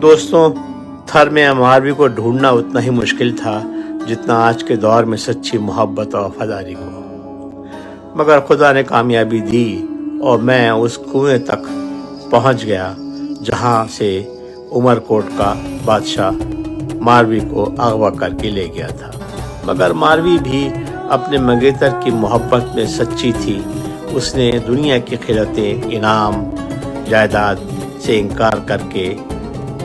दोस्तों, थर में मारवी को ढूंढना उतना ही मुश्किल था जितना आज के दौर में सच्ची मोहब्बत और वफादारी को। मगर खुदा ने कामयाबी दी और मैं उस कुएं तक पहुंच गया जहां से उमरकोट का बादशाह मारवी को अगवा करके ले गया था। मगर मारवी भी अपने मंगेतर की मोहब्बत में सच्ची थी। उसने दुनिया की खिलतें, इनाम, जायदाद से इनकार करके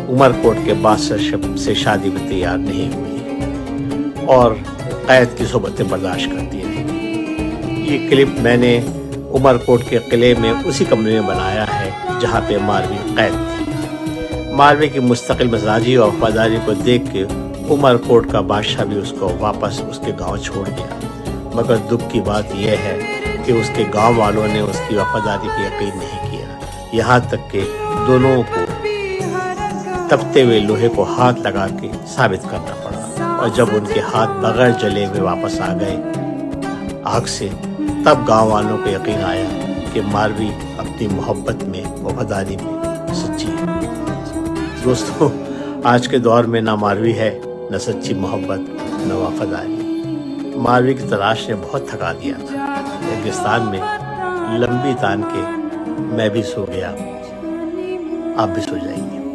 उमरकोट के बादशाह से शादी में तैयार नहीं हुई और कैद की सोबतें बर्दाश्त करती रही। ये क्लिप मैंने उमरकोट के किले में उसी कमरे में बनाया है जहाँ पे मारवी कैद थी। मारवी की मुस्तकिल मिजाजी और वफादारी को देख के उमरकोट का बादशाह भी उसको वापस उसके गांव छोड़ गया। मगर दुख की बात यह है कि उसके गांव वालों ने उसकी वफादारी पर यकीन नहीं किया, यहाँ तक कि दोनों को तपते हुए लोहे को हाथ लगा के साबित करना पड़ा। और जब उनके हाथ बगैर जले हुए वापस आ गए आग से, तब गांव वालों को यकीन आया कि मारवी अपनी मोहब्बत में, वफादारी में सच्ची है। दोस्तों, आज के दौर में ना मारवी है, न सच्ची मोहब्बत, न वफादारी। मारवी की तलाश ने बहुत थका दिया था। रेगिस्तान में लंबी तान के मैं भी सो गया, आप भी सो जाइए।